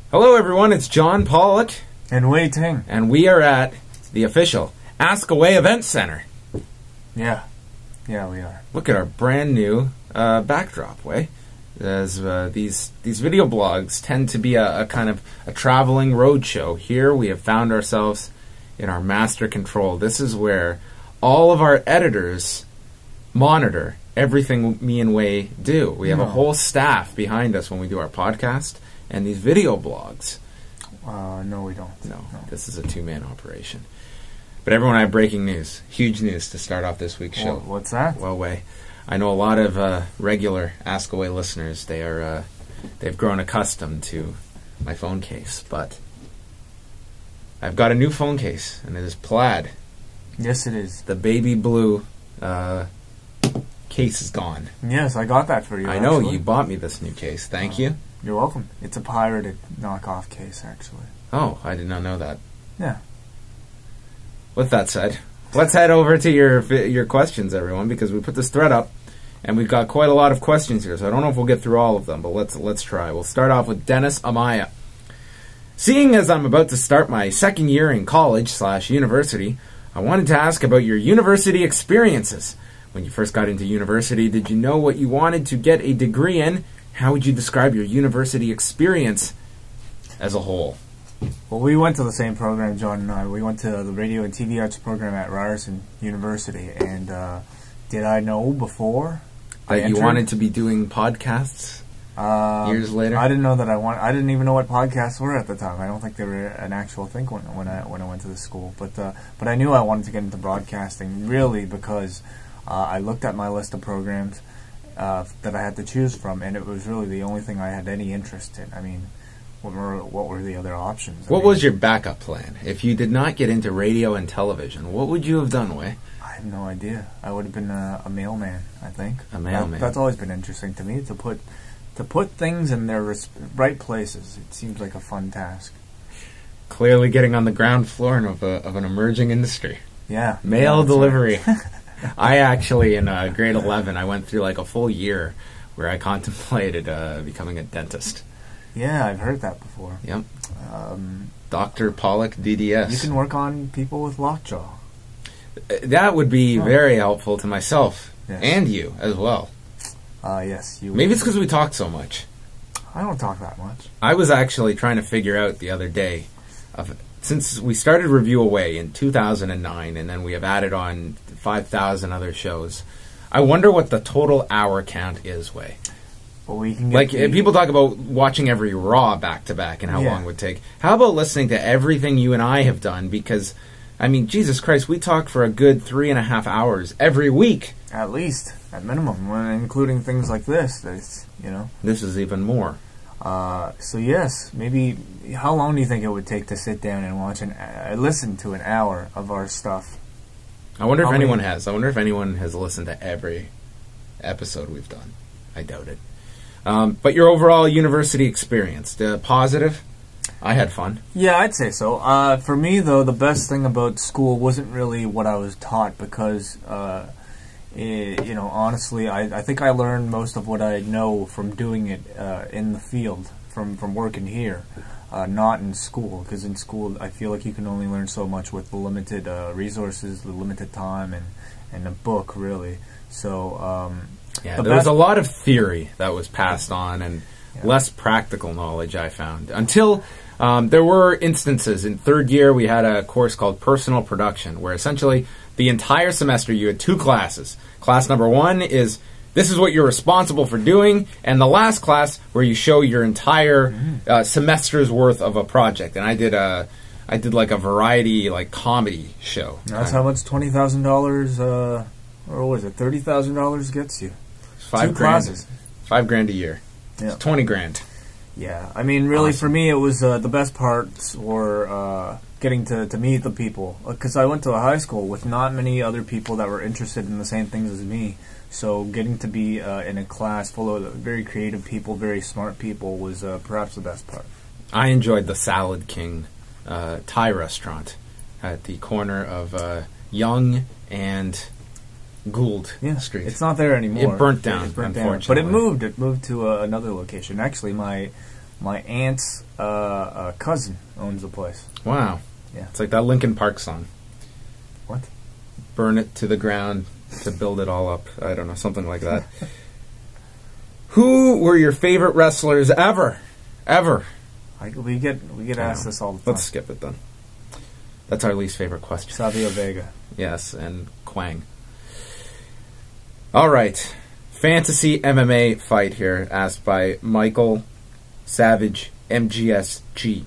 Hello everyone, it's John Pollock. And Wai Ting. And we are at the official ASK-A-WAI Event Center. Yeah. Yeah, we are. Look at our brand new backdrop, Wai. As these video blogs tend to be a kind of a traveling road show. Here we have found ourselves in our master control. This is where all of our editors monitor everything me and Wai do. We have a whole staff behind us when we do our podcast and these video blogs. No, we don't. No, this is a two-man operation. But everyone, I have breaking news. Huge news to start off this week's show. What's that? Well, Wai, I know a lot of regular ASK-A-WAI listeners. They've grown accustomed to my phone case, but I've got a new phone case, and it is plaid. Yes, it is. The baby blue case is gone. Yes, I got that for you. I know, you bought me this new case. Thank you. You're welcome. It's a pirated knockoff case, actually. Oh, I did not know that. Yeah. With that said, let's head over to your questions, everyone, because we put this thread up, and we've got quite a lot of questions here, so I don't know if we'll get through all of them, but let's try. We'll start off with Dennis Amaya. Seeing as I'm about to start my second year in college/university, I wanted to ask about your university experiences. When you first got into university, did you know what you wanted to get a degree in? How would you describe your university experience as a whole? Well, we went to the same program, John and I. We went to the Radio and TV Arts program at Ryerson University, and did I know before that you wanted to be doing podcasts years later? I didn't know that I didn't even know what podcasts were at the time. I don't think they were an actual thing when I went to the school. But I knew I wanted to get into broadcasting, really, because I looked at my list of programs that I had to choose from, and it was really the only thing I had any interest in. I mean, what were the other options? What was your backup plan? If you did not get into radio and television, what would you have done, Wai? I have no idea. I would have been a mailman, I think. A mailman. That's always been interesting to me, to put things in their right places. It seems like a fun task. Clearly getting on the ground floor of an emerging industry. Yeah. Mail delivery. Right. I actually, in grade 11, I went through like a full year where I contemplated becoming a dentist. Yeah, I've heard that before. Yep. Dr. Pollock, DDS. You can work on people with lockjaw. That would be very helpful to myself and you as well. Yes, you. Maybe it's because we talk so much. I don't talk that much. I was actually trying to figure out the other day, since we started Review-a-Wai in 2009, and then we have added on 5,000 other shows. I wonder what the total hour count is, Wai. Well, we can get people talk about watching every Raw back-to-back and how long it would take. How about listening to everything you and I have done? Because, I mean, Jesus Christ, we talk for a good 3.5 hours every week. At least, at minimum, including things like this. This is even more. So yes, maybe. How long do you think it would take to sit down and watch listen to an hour of our stuff? I wonder if anyone has. I wonder if anyone has listened to every episode we've done. I doubt it. But your overall university experience, positive? I had fun. Yeah, I'd say so. For me, though, the best thing about school wasn't really what I was taught, because, honestly, I think I learned most of what I know from doing it in the field, from working here, not in school. Because in school, I feel like you can only learn so much with the limited resources, the limited time, and a book, really. So, yeah, there was a lot of theory that was passed on, and less practical knowledge, I found. Until there were instances. In third year, we had a course called Personal Production, where essentially the entire semester you had 2 classes. Class number 1 is, this is what you're responsible for doing, and the last class where you show your entire semester's worth of a project. And I did like a variety, like comedy show. That's how much $20,000, or what was it, $30,000 gets you? 5 classes. $5,000 a year. Yeah. It's 20 grand. Yeah, I mean, really, for me, it was the best parts were getting to meet the people, because I went to a high school with not many other people that were interested in the same things as me. So getting to be in a class full of very creative people, very smart people, was perhaps the best part. I enjoyed the Salad King Thai restaurant at the corner of Young and Gould Street. It's not there anymore. It burnt down, unfortunately. unfortunately. But it moved. It moved to another location. Actually, my My aunt's cousin owns the place. Wow. Yeah. It's like that Linkin Park song. What? Burn it to the ground to build it all up. I don't know, something like that. Who were your favorite wrestlers ever? Ever? We get asked this all the time. Let's skip it then. That's our least favorite question. Savio Vega. Yes, and Quang. All right. Fantasy MMA fight here, asked by Michael Savage, MGSG.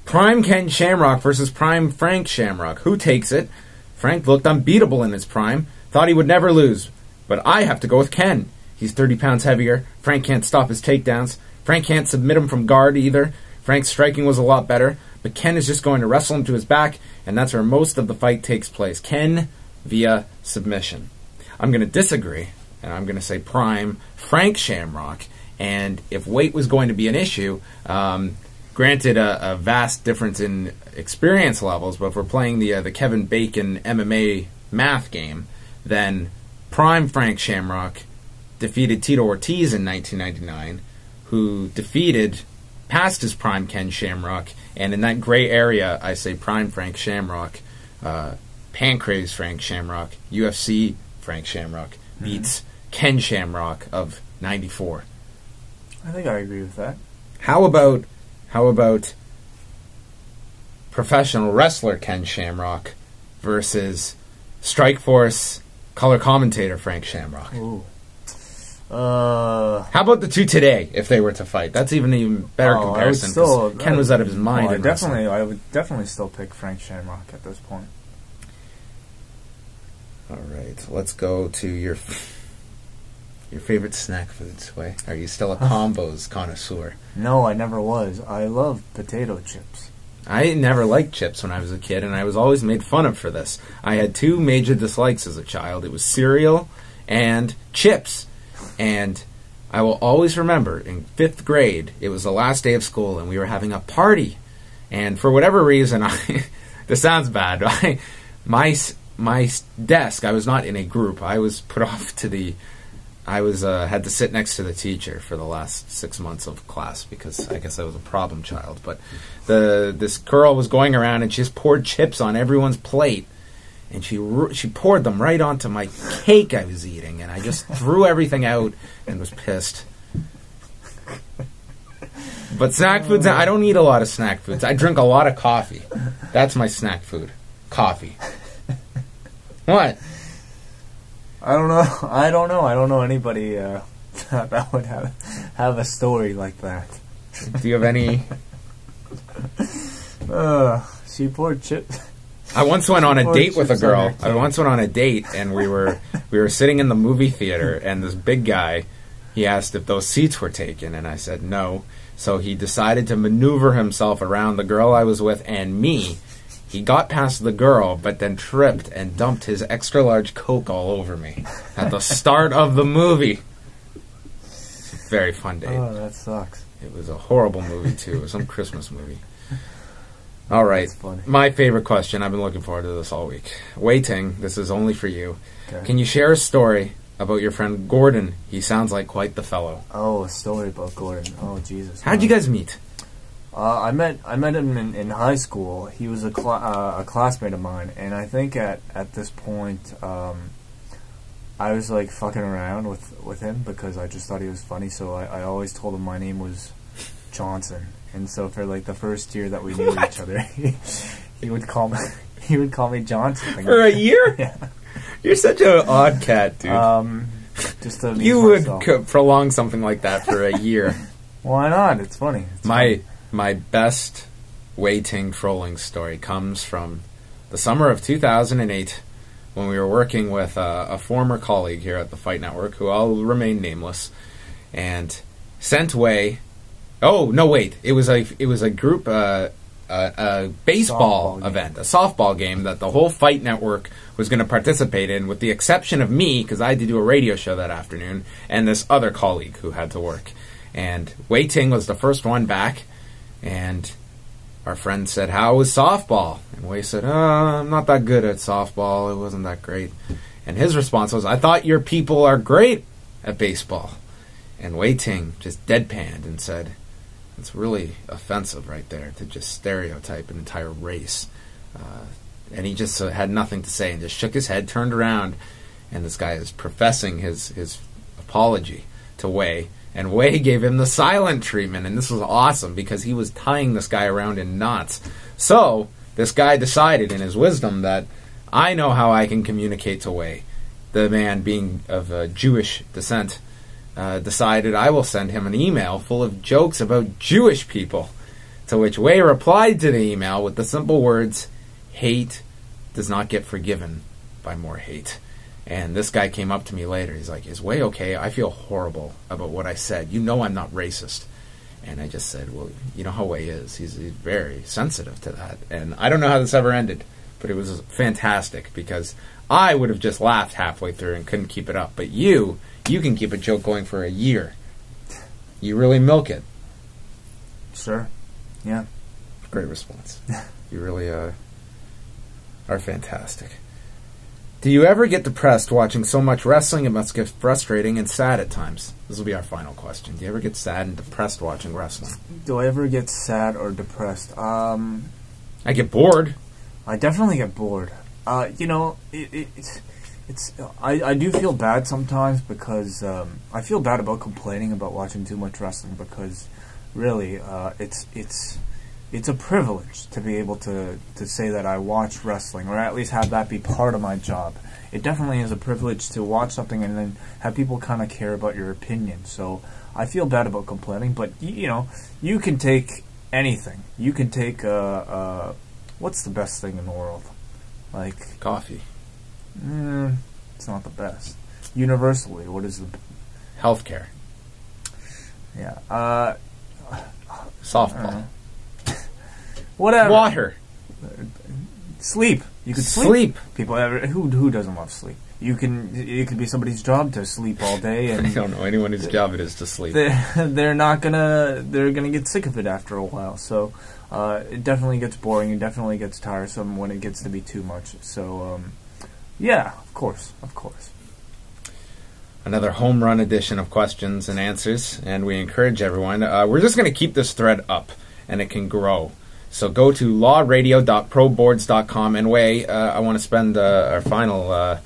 Prime Ken Shamrock versus Prime Frank Shamrock. Who takes it? Frank looked unbeatable in his prime. Thought he would never lose. But I have to go with Ken. He's 30 pounds heavier. Frank can't stop his takedowns. Frank can't submit him from guard either. Frank's striking was a lot better. But Ken is just going to wrestle him to his back, and that's where most of the fight takes place. Ken via submission. I'm going to disagree, and I'm going to say Prime Frank Shamrock. And if weight was going to be an issue, granted a vast difference in experience levels, but if we're playing the Kevin Bacon MMA math game, then Prime Frank Shamrock defeated Tito Ortiz in 1999, who defeated past his prime Ken Shamrock, and in that gray area, I say Prime Frank Shamrock, Pancrase Frank Shamrock, UFC Frank Shamrock beats Ken Shamrock of 94. I think I agree with that. How about professional wrestler Ken Shamrock versus Strikeforce color commentator Frank Shamrock? Ooh. How about the two today, if they were to fight? That's even better comparison, because Ken was out of his mind. I would definitely still pick Frank Shamrock at this point. All right, let's go to your favorite snack foods. Way, are you still a combos connoisseur? No, I never was. I love potato chips. I never liked chips when I was a kid, and I was always made fun of for this. I had two major dislikes as a child. It was cereal and chips. And I will always remember, in 5th grade, it was the last day of school, and we were having a party. And for whatever reason, this sounds bad, my desk, I was not in a group. I was put off to had to sit next to the teacher for the last 6 months of class, because I guess I was a problem child. But this girl was going around, and she just poured chips on everyone's plate. And she poured them right onto my cake I was eating, and I just threw everything out and was pissed. But snack foods, I don't eat a lot of snack foods. I drink a lot of coffee. That's my snack food. Coffee. What? I don't know. I don't know anybody that would have a story like that. Do you have any? She poured chips. I once went on a date with a girl. I once went on a date, and we were sitting in the movie theater, and this big guy, he asked if those seats were taken, and I said no. So he decided to maneuver himself around the girl I was with and me. He got past the girl, but then tripped and dumped his extra-large Coke all over me at the start of the movie. Very fun date. Oh, that sucks. It was a horrible movie, too. It was some Christmas movie. All right, my favorite question. I've been looking forward to this all week. Wai Ting, this is only for you. Okay. Can you share a story about your friend Gordon? He sounds like quite the fellow. Oh, a story about Gordon. Oh, Jesus. How'd you guys meet? I met him in high school. He was a classmate of mine, and I think at this point, I was like fucking around with him because I just thought he was funny. So I always told him my name was Johnson. And so for like the first year that we knew each other, he would call me Johnson. For a year? Yeah. You're such an odd cat, dude. Just to you would prolong something like that for a year. Why not? It's funny. My best Wai Ting trolling story comes from the summer of 2008 when we were working with a former colleague here at the Fight Network, who I'll remain nameless, and sent Wai. Oh no! Wait, it was a group a baseball event, a softball game that the whole Fight Network was going to participate in, with the exception of me, because I had to do a radio show that afternoon, and this other colleague who had to work. And Wai Ting was the first one back, and our friend said, "How was softball?" And Wai said, "I'm not that good at softball. It wasn't that great." And his response was, "I thought your people are great at baseball." And Wai Ting just deadpanned and said, It's really offensive right there to just stereotype an entire race. And he just had nothing to say and just shook his head, turned around, and this guy is professing his apology to Wai. And Wai gave him the silent treatment, and this was awesome because he was tying this guy around in knots. So this guy decided in his wisdom that I know how I can communicate to Wai. The man, being of Jewish descent, decided I will send him an email full of jokes about Jewish people, to which Wai replied to the email with the simple words, "Hate does not get forgiven by more hate." And this guy came up to me later. He's like, "Is Wai okay? I feel horrible about what I said. You know I'm not racist." And I just said, well, you know how Wai is. He's very sensitive to that. And I don't know how this ever ended, but it was fantastic because I would have just laughed halfway through and couldn't keep it up. But you can keep a joke going for a year. You really milk it. Sure. Yeah. Great response. You really are fantastic. Do you ever get depressed watching so much wrestling? It must get frustrating and sad at times. This will be our final question. Do you ever get sad and depressed watching wrestling? Do I ever get sad or depressed? I get bored. I definitely get bored. You know, I do feel bad sometimes because I feel bad about complaining about watching too much wrestling because really it's a privilege to be able to say that I watch wrestling, or at least have that be part of my job. It definitely is a privilege to watch something and then have people kind of care about your opinion. So I feel bad about complaining, but you know, you can take anything. You can take what's the best thing in the world? Like coffee. It's not the best. Universally, what is the healthcare? Yeah. Softball. Whatever. Water. Sleep. You could sleep. People who doesn't love sleep? It could be somebody's job to sleep all day, and I don't know anyone whose job it is to sleep. They're gonna get sick of it after a while. So it definitely gets boring. It definitely gets tiresome when it gets to be too much. So yeah, of course. Another home run edition of questions and answers, and we encourage everyone. We're just going to keep this thread up, and it can grow. So go to lawradio.proboards.com, and Wai, I want to spend our final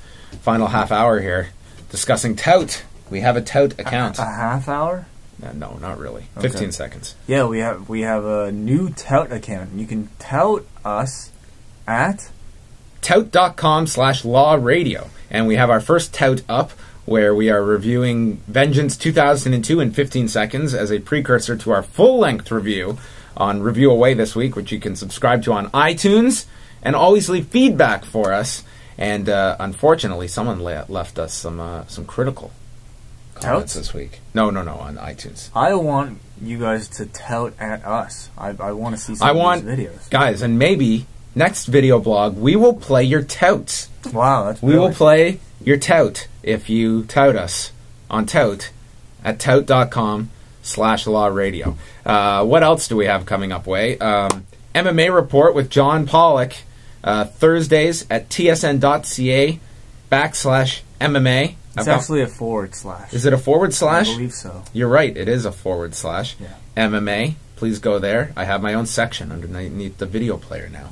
half hour here discussing Tout. We have a Tout account. A half hour? No, not really. Okay. 15 seconds. Yeah, we have a new Tout account. You can tout us at tout.com/lawradio, and we have our first Tout up, where we are reviewing Vengeance 2002 in 15 seconds as a precursor to our full-length review on Review-a-Wai this week, which you can subscribe to on iTunes, and always leave feedback for us. And unfortunately, someone left us some critical comments this week. No, on iTunes. I want you guys to tout at us. I want to see some of these videos. Guys, and maybe next video blog, we will play your touts. Wow, that's We will play your tout if you tout us on Tout at tout.com/lawradio. What else do we have coming up, Wai? MMA Report with John Pollock, Thursdays at tsn.ca/MMA. It's actually a /. Is it a /? I believe so. You're right, it is a / Yeah. MMA. Please go there. I have my own section underneath the video player now.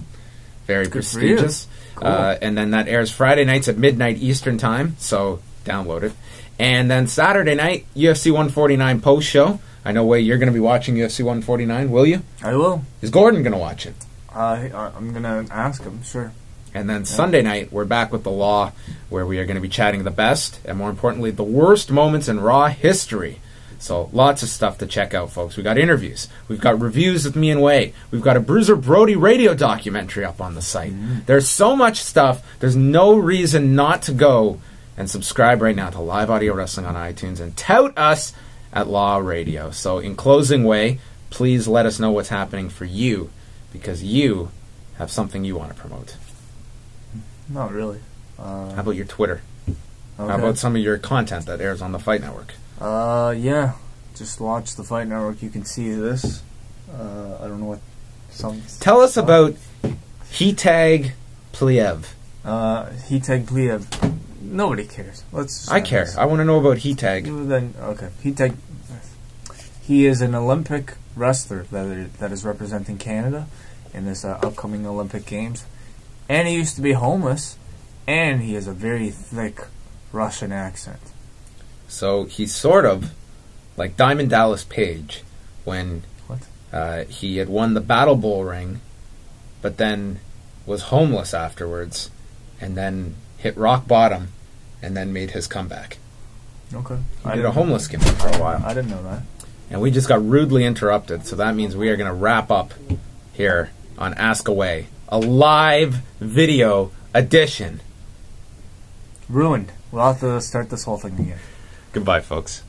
Very Good prestigious. Cool. And then that airs Friday nights at midnight Eastern time, so download it. And then Saturday night, UFC 149 post show. I know, Wai, you're going to be watching UFC 149, will you? I will. Is Gordon going to watch it? I'm going to ask him, sure. And then Sunday night, we're back with The Law, where we are going to be chatting the best, and more importantly, the worst moments in Raw history. So lots of stuff to check out, folks. We got interviews. We've got reviews with me and Wai. We've got a Bruiser Brody radio documentary up on the site. There's so much stuff. There's no reason not to go and subscribe right now to Live Audio Wrestling on iTunes and tout us at Law Radio. So in closing, Wai, please let us know what's happening for you, because you have something you want to promote. Not really. How about your Twitter? Okay. How about some of your content that airs on the Fight Network? Yeah. Just watch the Fight Network. You can see this. I don't know what some... Tell us about Hitag Pliev. Hitag Pliev. Nobody cares. I care. I want to know about Hitag. Then okay. Hitag. He is an Olympic wrestler that is representing Canada in this upcoming Olympic Games. And he used to be homeless, and he has a very thick Russian accent. So he's sort of like Diamond Dallas Page when he had won the Battle Bowl ring, but then was homeless afterwards, and then hit rock bottom, and then made his comeback. Okay. He did a homeless gimmick for a while. I didn't know that. And we just got rudely interrupted, so that means we are going to wrap up here on ASK-A-WAI, a live video edition. Ruined. We'll have to start this whole thing again. Goodbye, folks.